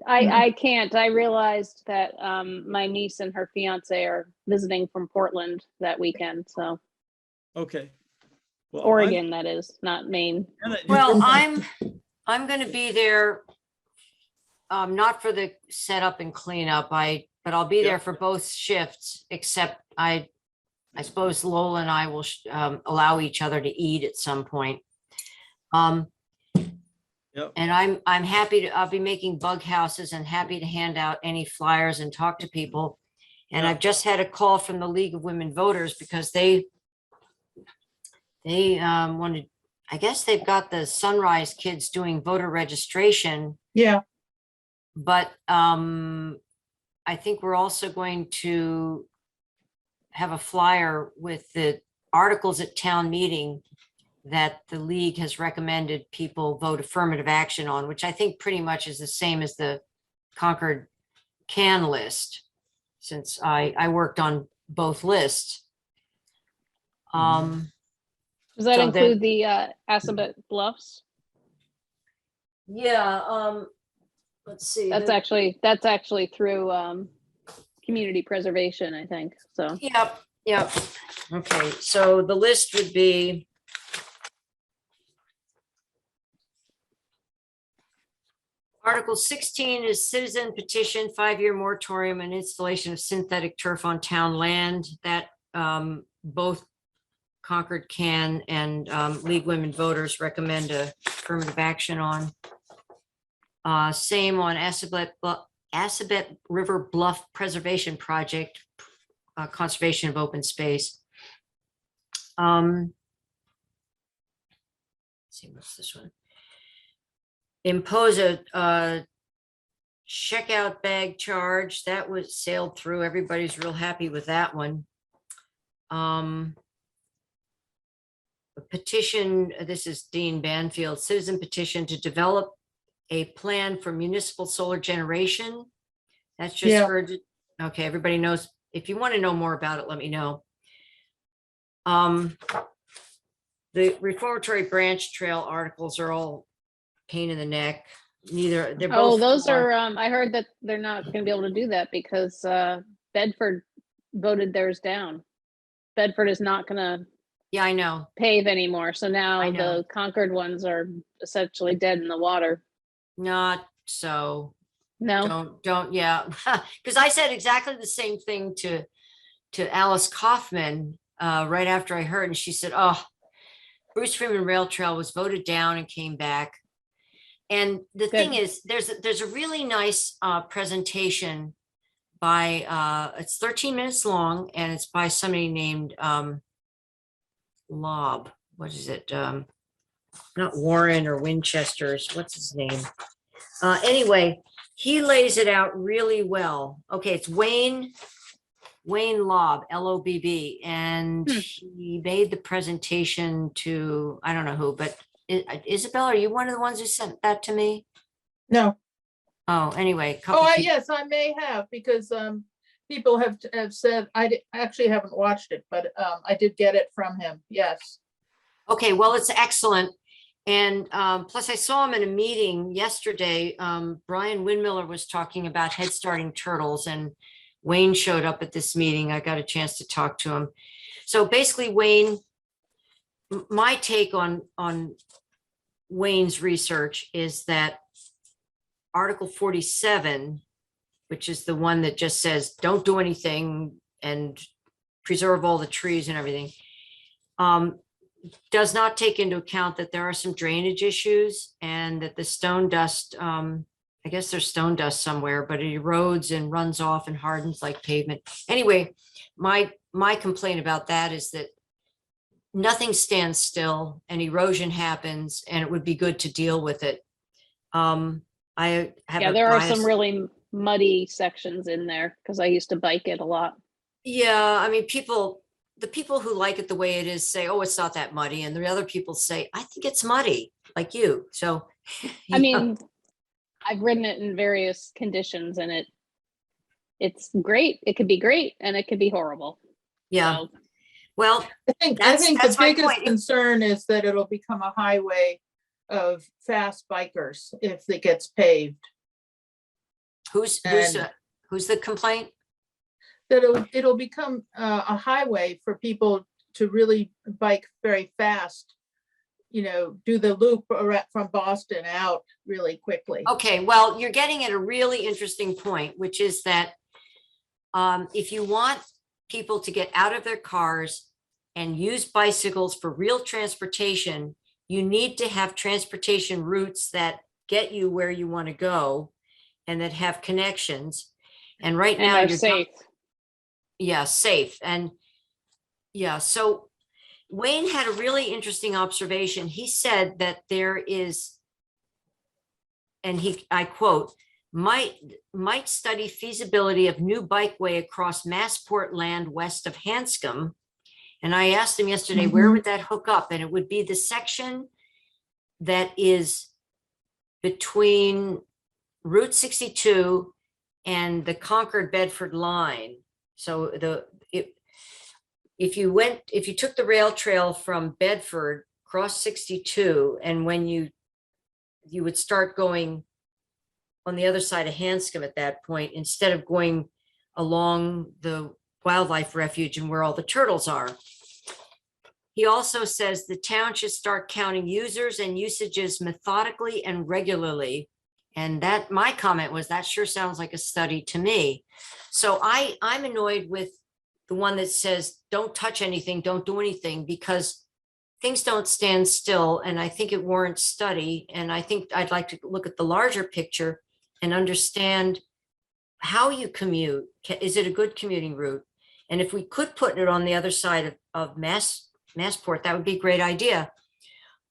I can't. I realized that my niece and her fiance are visiting from Portland that weekend, so Okay. Well, Oregon, that is, not Maine. Well, I'm going to be there, not for the setup and cleanup, but I'll be Yeah. there for both shifts, except I suppose Lola and I will allow each other to eat at some point. Yep. And I'm happy I'll be making bug houses and happy to hand out any flyers and talk to people. And Yeah. I've just had a call from the League of Women Voters because they wanted, I guess they've got the Sunrise kids doing voter registration, Yeah, but I think we're also going to have a flyer with the articles at town meeting that the league has recommended people vote affirmative action on, which I think pretty much is the same as the Concord can list, since I worked on both lists. Does that So include the Assabet Bluffs? Yeah, let's see. That's actually through community preservation, I think, so. Yep. Okay, so the list would be Article 16 is citizen petition, 5-year moratorium and installation of synthetic turf on town land that both Concord can and League Women Voters recommend a affirmative action on. Same on Assabet River Bluff Preservation Project, conservation of open space. Let's see, what's this one? Impose a checkout bag charge. That was sailed through. Everybody's real happy with that one. A petition, this is Dean Banfield, citizen petition to develop a plan for municipal solar generation. That's just Yeah. for, okay, everybody knows. If you want to know more about it, let me know. The reformatory branch trail articles are all pain in the neck. They're both. Oh, those are, I heard that they're not gonna be able to do that because Bedford voted theirs down. Bedford is not gonna Yeah, I know. pave anymore, so I now know. the Concord ones are essentially dead in the water. Not so. No, Don't, yeah. Because I said exactly the same thing to Alice Kaufman right after I heard, and she said, oh, Bruce Freeman Rail Trail was voted down and came back. And the thing is, there's a really nice presentation by, it's 13 minutes long, and it's by somebody named Lobb. What is it? Not Warren or Winchester's. What's his name? Anyway, he lays it out really well. Okay, it's Wayne Lobb, L-O-B-B, and he made the presentation to, I don't know who, but Isabel, are you one of the ones who sent that to me? no. Oh, anyway. Yes, I may have, because people have said, actually haven't watched it, but I did get it from him, yes. Okay, well, it's excellent. And plus I saw him in a meeting yesterday. Brian Windmiller was talking about head starting turtles, and Wayne showed up at this meeting. I got a chance to talk to him. So basically, Wayne my take on Wayne's research is that Article 47, which is the one that just says, don't do anything and preserve all the trees and everything, does not take into account that there are some drainage issues and that the stone dust, I guess there's stone dust somewhere, but it erodes and runs off and hardens like pavement. Anyway, my complaint about that is that nothing stands still and erosion happens, and it would be good to deal with it. I have Yeah, a there are bias. some really muddy sections in there because I used to bike it a lot. Yeah, I mean, the people who like it the way it is say, oh, it's not that muddy. And the other people say, I think it's muddy, like you. So, I yeah. mean, I've ridden it in various conditions and it's great. It could be great and it could be horrible. Yeah. So, Well, I think the that's my biggest point. concern is that it'll become a highway of fast bikers if it gets paved. Who's And- the complaint? That it'll become a highway for people to really bike very fast, do the loop from Boston out really quickly. Okay, well, you're getting at a really interesting point, which is that if you want people to get out of their cars and use bicycles for real transportation, you need to have transportation routes that get you where you want to go and that have connections. And right and now they're you're safe. Yeah, safe. And yeah, so Wayne had a really interesting observation. He said that there is, and I quote, might study feasibility of new bikeway across Massport land west of Hanscom. And I asked him yesterday, where would that hook up? And it would be the section that is between Route 62 and the Concord Bedford line. So if you took the rail trail from Bedford, cross 62, and when you would start going on the other side of Hanscom at that point, instead of going along the wildlife refuge and where all the turtles are. He also says the town should start counting users and usages methodically and regularly. And that, my comment was, that sure sounds like a study to me. So I'm annoyed with the one that says, don't touch anything, don't do anything, because things don't stand still. And I think it warrants study. And I think I'd like to look at the larger picture and understand how you commute. Is it a good commuting route? And if we could put it on the other side of Massport, that would be a great idea.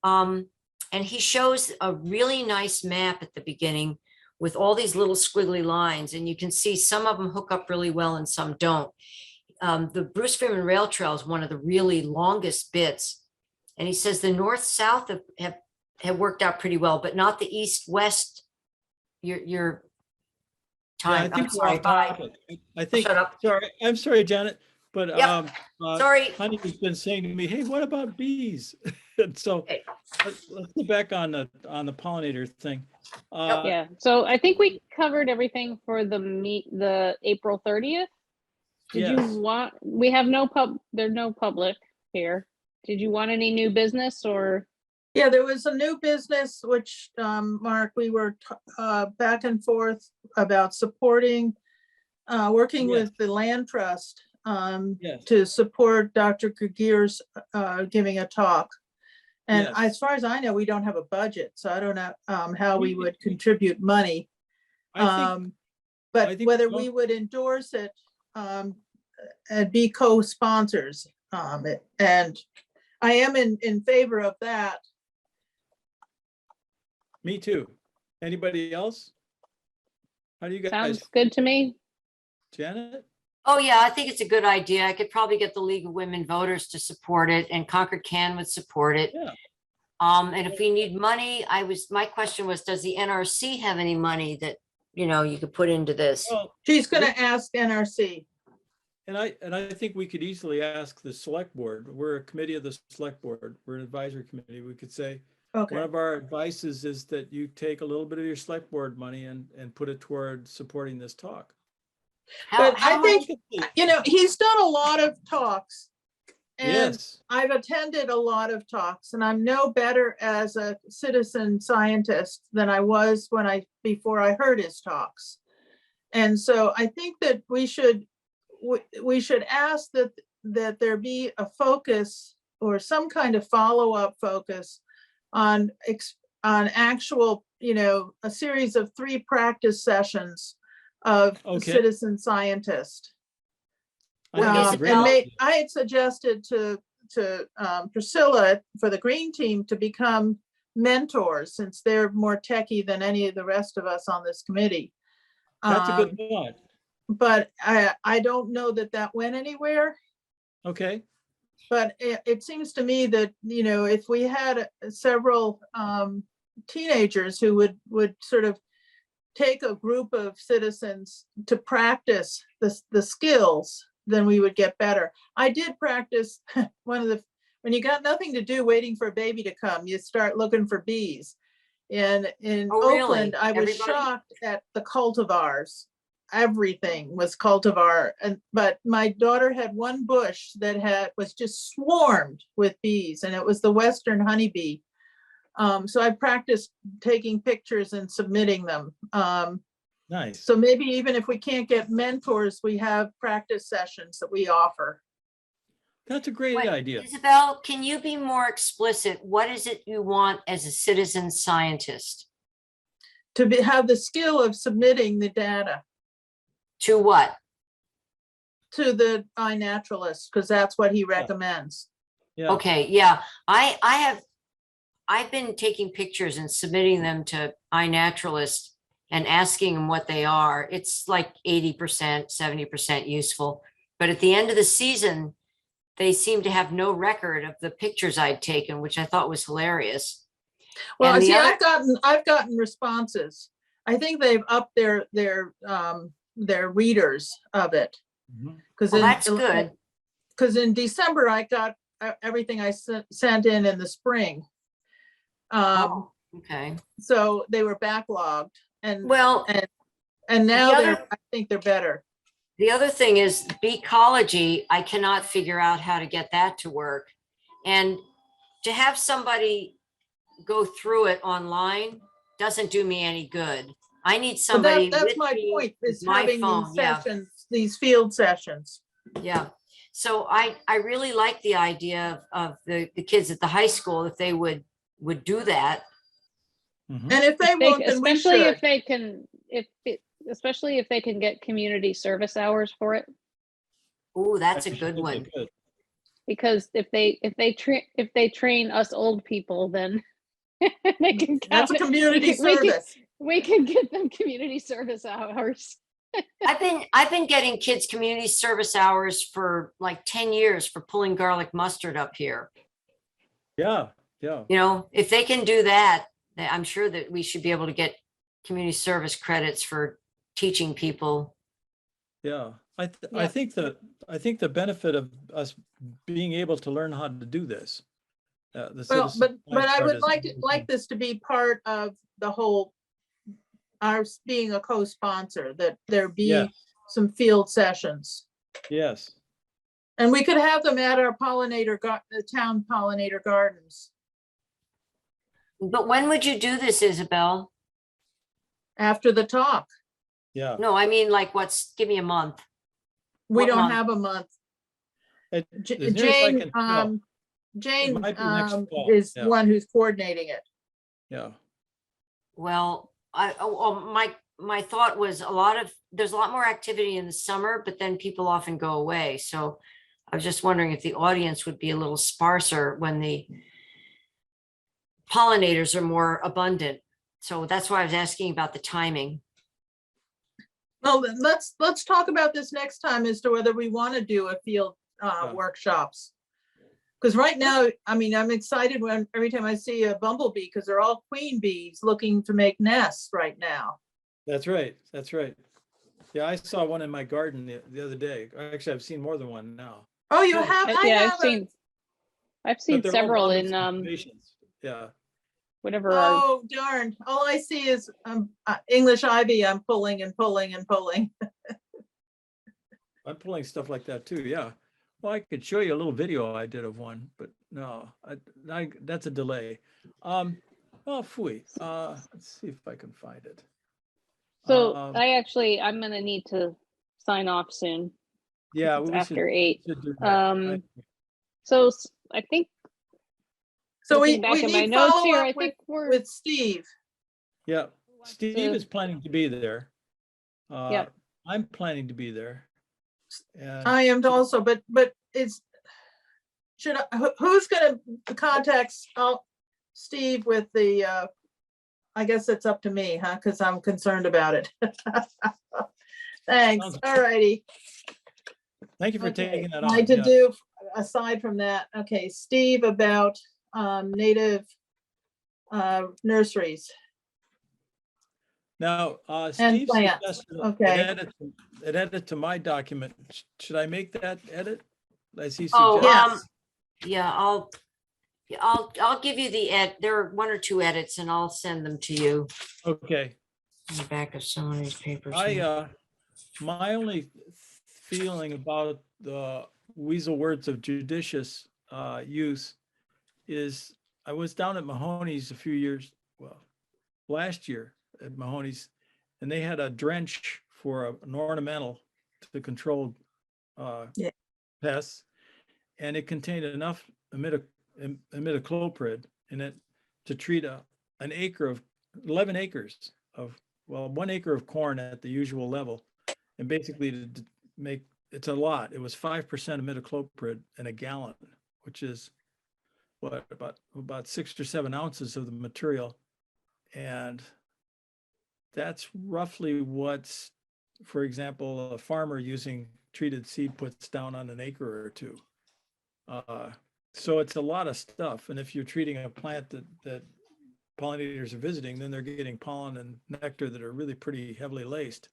And he shows a really nice map at the beginning with all these little squiggly lines, and you can see some of them hook up really well and some don't. The Bruce Freeman Rail Trail is one of the really longest bits. And he says the north-south have worked out pretty well, but not the east-west. Your time. I think I'm sorry. we're Bye. off topic. I think, Shut up. sorry, I'm sorry, Janet, but Yep. Sorry. Honey has been saying to me, hey, what about bees? And so Okay. let's go back on the pollinator thing. Yeah. So I think we covered everything for the April 30th. Did Yes. you want, we have there's no public here. Did you want any new business or? Yeah, there was a new business, which, Mark, we were back and forth about supporting, working Yes. with the land trust Yes. to support Dr. Kagir's giving a talk. And Yes. as far as I know, we don't have a budget, so I don't know how we We- would contribute money. I think, But I think whether we we would endorse it and be co-sponsors, and I am in favor of that. me too. Anybody else? How do you guys, Sounds good to me. Janet? Oh, yeah, I think it's a good idea. I could probably get the League of Women Voters to support it, and Concord Can would support it. Yeah. And if we need money, my question was, does the NRC have any money that, you could put into this? Well, She's gonna ask NRC. and I think we could easily ask the select board. We're a committee of the select board. We're an advisory committee. We could say, one Okay, of our advices is that you take a little bit of your select board money and put it toward supporting this talk. How But I much- think, he's done a lot of talks And Yes. I've attended a lot of talks, and I'm no better as a citizen scientist than I was before I heard his talks. And so I think that we should ask that there be a focus or some kind of follow-up focus on actual, a series of 3 practice sessions of Okay. citizen scientist. I think that's a great Isabel? idea. I had suggested to Priscilla for the green team to become mentors, since they're more techie than any of the rest of us on this committee. That's a good thought. But I don't know that went anywhere. Okay. But it seems to me that, if we had several teenagers who would sort of take a group of citizens to practice the skills, then we would get better. I did practice when you got nothing to do waiting for a baby to come, you start looking for bees. And in Oh, really? Oakland, I was Everybody? shocked at the cultivars. Everything was cultivar, but my daughter had one bush that was just swarmed with bees, and it was the Western honeybee. So I practiced taking pictures and submitting them. Nice. So maybe even if we can't get mentors, we have practice sessions that we offer. That's a great Wait, idea. Isabel, can you be more explicit? What is it you want as a citizen scientist? To have the skill of submitting the data To what? to the iNaturalist, because that's what he recommends. Yeah. Okay, yeah, I've been taking pictures and submitting them to iNaturalist and asking them what they are. It's like 80%, 70% useful. But at the end of the season, they seem to have no record of the pictures I'd taken, which I thought was hilarious. Well, And the see, other- I've gotten responses. I think they've upped their readers of it. Mhm. Because Well, that's good. Because in December, I got everything I sent in the spring. Oh, okay. So they were backlogged, and Well, now other- I think they're better. the other thing is Beecology. I cannot figure out how to get that to work. And to have somebody go through it online doesn't do me any good. I need But somebody that's with my me point, with is my having phone. these Yeah, sessions, these field sessions. yeah. So I really like the idea of the kids at the high school, if they would do that. Mhm. And if they won't, then we Especially should. if they can, especially if they can get community service hours for it. Ooh, that's a I good think they one. could. Because if they train us old people, then they can That's a count it. community service. We can get them community service hours. I've been getting kids community service hours for like 10 years for pulling garlic mustard up here. Yeah. Yeah. You know, if they can do that, I'm sure that we should be able to get community service credits for teaching people. Yeah. I Yeah. think the benefit of us being able to learn how to do this. The Well, citizen but I science would part is- like this to be part of the whole, ours being a co-sponsor, that there be Yeah. some field sessions. Yes. And we could have them at our the town pollinator gardens But when would you do this, Isabel? after the talk. Yeah. No, I mean, like, give me a month. We What don't month? have a month. As J- near as I Jane, can tell. Jane might be next fall, is yeah. the one who's coordinating it. Yeah. Well, my thought was there's a lot more activity in the summer, but then people often go away. So I was just wondering if the audience would be a little sparser when the pollinators are more abundant. So that's why I was asking about the timing. Well, then let's talk about this next time as to whether we want to do a field Yeah. workshops. Because right now, I mean, I'm excited every time I see a bumblebee, because they're all queen bees looking to make nests right now. That's right. That's right. Yeah, I saw one in my garden the other day. Actually, I've seen more than one now. Oh, you Oh, have? Yeah, I've seen But they're all several long in situations. Yeah. whatever. Our, Oh, darn. All I see is English ivy. I'm pulling and pulling and pulling. I'm pulling stuff like that too. Yeah. Well, I could show you a little video I did of one, but no, that's a delay. Oh, phooey. Let's see if I can find it. So Um, I'm gonna need to sign off soon. Yeah, It's we after 8. should do that. So I think So looking we back at my need notes here, follow I up think we're with Steve. Yeah, wants Steve to- is planning to be there. Yep. I'm planning to be there. And I am also, but it's, who's gonna contact Steve with the, I guess it's up to me, huh? Because I'm concerned about it. Thanks, Sounds- all righty. Thank you for Okay, taking that I on. to yeah. do, aside from that, okay, Steve, about native nurseries. Now, And Steve plants, suggested okay. an edit to my document. Should I make that edit? As he Oh, suggests? Yes. yeah, I'll give you there are 1 or 2 edits and I'll send them to you Okay. in the back of some of these papers. My only feeling about the weasel words of judicious use is I was down at Mahoney's last year at Mahoney's, and they had a drench for an ornamental to control Yeah. pests, and it contained enough imidacloprid in it to treat an acre of 11 acres of 1 acre of corn at the usual level, and basically to make it's a lot. It was 5% imidacloprid in a gallon, which is what about 6 or 7 ounces of the material, and that's roughly what's, for example, a farmer using treated seed puts down on an acre or 2. So it's a lot of stuff. And if you're treating a plant that pollinators are visiting, then they're getting pollen and nectar that are really pretty heavily laced.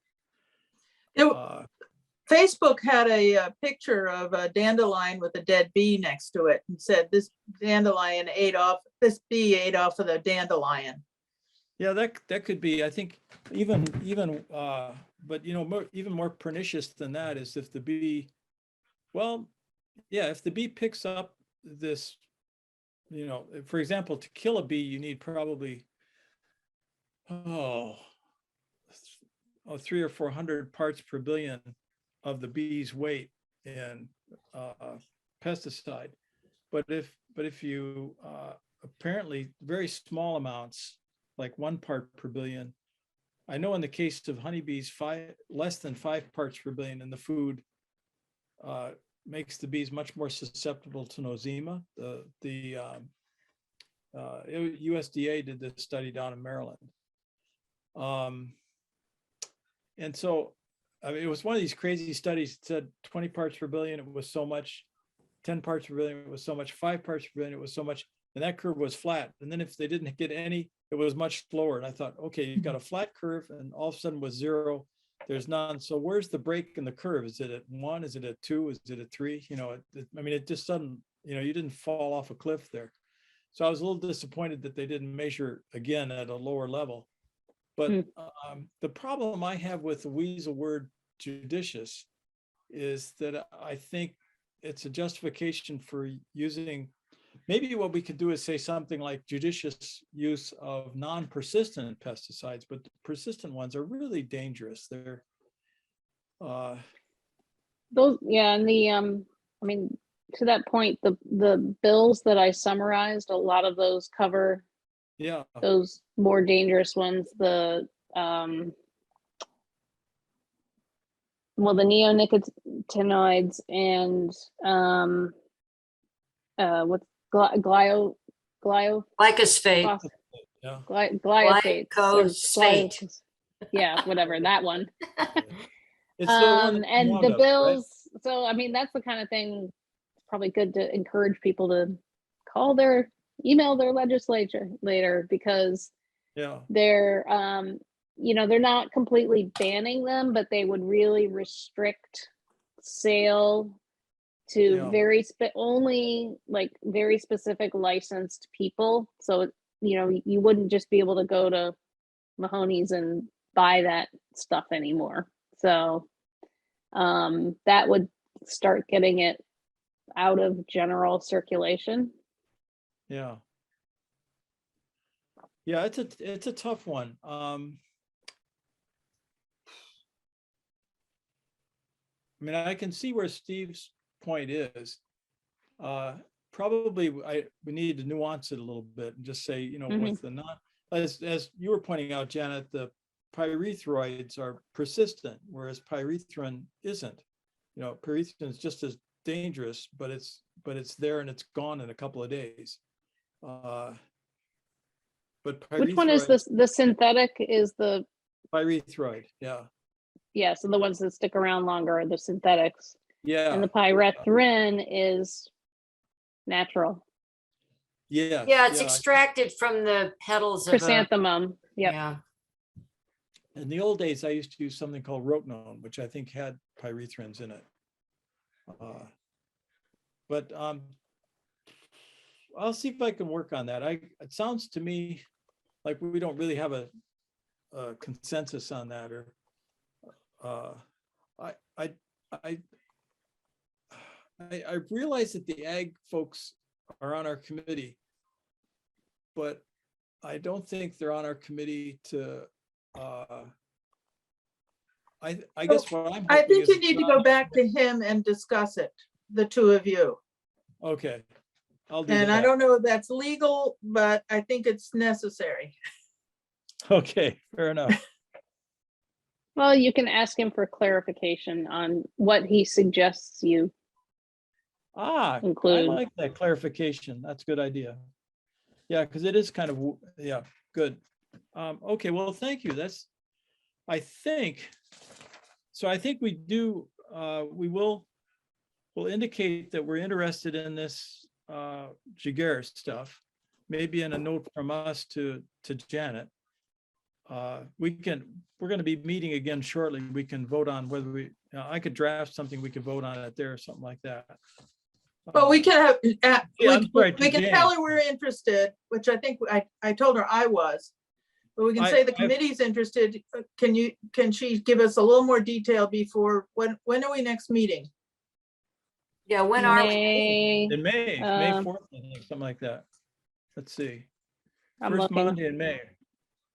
Facebook had a picture of a dandelion with a dead bee next to it and said this bee ate off of the dandelion. Yeah, that could be. I think even but even more pernicious than that is if the bee, if the bee picks up this, for example, to kill a bee, you need probably 300 or 400 parts per billion of the bee's weight in pesticide. But if you apparently very small amounts, like 1 part per billion. I know in the case of honeybees, less than 5 parts per billion in the food makes the bees much more susceptible to nosema. The USDA did this study down in Maryland. And so it was one of these crazy studies that said 20 parts per billion, it was so much, 10 parts per billion, it was so much, 5 parts per billion, it was so much. And that curve was flat. And then if they didn't get any, it was much slower. And I thought, okay, you've got a flat curve and all of a sudden with 0, there's none. So where's the break in the curve? Is it at 1? Is it at 2? Is it at 3? It just doesn't, you didn't fall off a cliff there. So I was a little disappointed that they didn't measure again at a lower level. But the problem I have with the weasel word judicious is that I think it's a justification for using. Maybe what we could do is say something like judicious use of non-persistent pesticides, but the persistent ones are really dangerous. They're those, and to that point, the bills that I summarized, a lot of those cover those more dangerous ones. The neonicotinoids and what's glyphosate. Glyphosate. Glyphosate. Yeah, whatever, that one. It's the one and the bills, right? So that's the kind of thing. It's probably good to encourage people to email their legislature later, because they're they're not completely banning them, but they would really restrict sale to only like very specific licensed people. So you wouldn't just be able to go to Mahoney's and buy that stuff anymore. So that would start getting it out of general circulation. Yeah. Yeah, it's a tough one. I mean, I can see where Steve's point is. Probably we need to nuance it a little bit and just say, you know, with the non, as you were pointing out, Janet, the pyrethroids are persistent, whereas pyrethrin isn't. You know, pyrethrin is just as dangerous, but it's there and it's gone in a couple of days. But Which one is pyrethroid, the synthetic is the, pyrethroid, yeah, yeah, so the ones that stick around longer are the synthetics. yeah, And the pyrethrin is natural. yeah, Yeah, it's extracted from the petals of a, Chrysanthemum, yep. yeah. In the old days, I used to use something called rotenone, which I think had pyrethrins in it. But I'll see if I can work on that. It sounds to me like we don't really have a consensus on that, or I realize that the ag folks are on our committee, but I don't think they're on our committee to. I guess what I'm. I hoping think is you need to not- go back to him and discuss it, the two of you. Okay, I'll do And that. I don't know if that's legal, but I think it's necessary. Okay, fair enough. Well, you can ask him for clarification on what he suggests you I include. like that clarification. That's a good idea. Yeah, because it is kind of, yeah, good. Okay, well, thank you. That's, I think, so I think we do, we'll indicate that we're interested in this Jaguar stuff, maybe in a note from us to Janet. We're going to be meeting again shortly. We can vote on whether I could draft something, we could vote on it there or something like that. But we can have, Yeah, I'm sorry, we can Jane. tell her we're interested, which I think I told her I was. But we can say the committee's interested. Can she give us a little more detail before, when are we next meeting? Yeah, when are we? May, In May 4th, I think, something like that. Let's see. I'm First looking. Monday in May,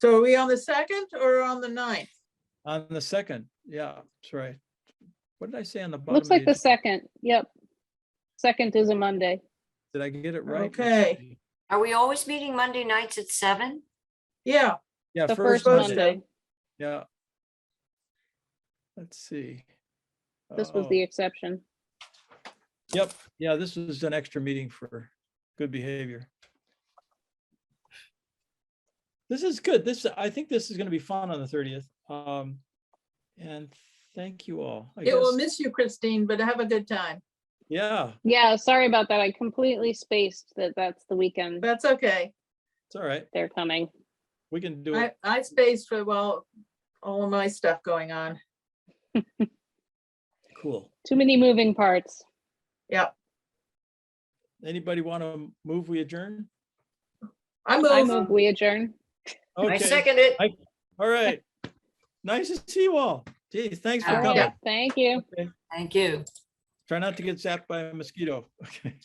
So are we on the 2nd or on the 9th? on the 2nd. Yeah, that's right. What did I say on the bottom? Looks of like the agenda? second, yep. Second is a Monday. Did I get it right? Let's Okay. see. Are we always meeting Monday nights at 7? Yeah, Yeah, The first first Monday. Monday. Yeah. Let's see. This was Oh, the exception. Yep, yeah, this was an extra meeting for good behavior. This is good. I think this is gonna be fun on the 30th. And thank you all. I it will guess, miss you, Christine, but have a good time. yeah, Yeah, sorry about that. I completely spaced that that's the weekend That's okay. it's all right. they're coming. We can do it. I spaced for, well, all of my stuff going on. Cool. Too many moving parts. Yeah, Anybody want to move, we adjourn? I I move. move, we adjourn. I Okay, second it. all right. Nice to see you all. Gee, thanks for All coming. right, thank you. Okay. Thank you. Try not to get zapped by a mosquito. Okay.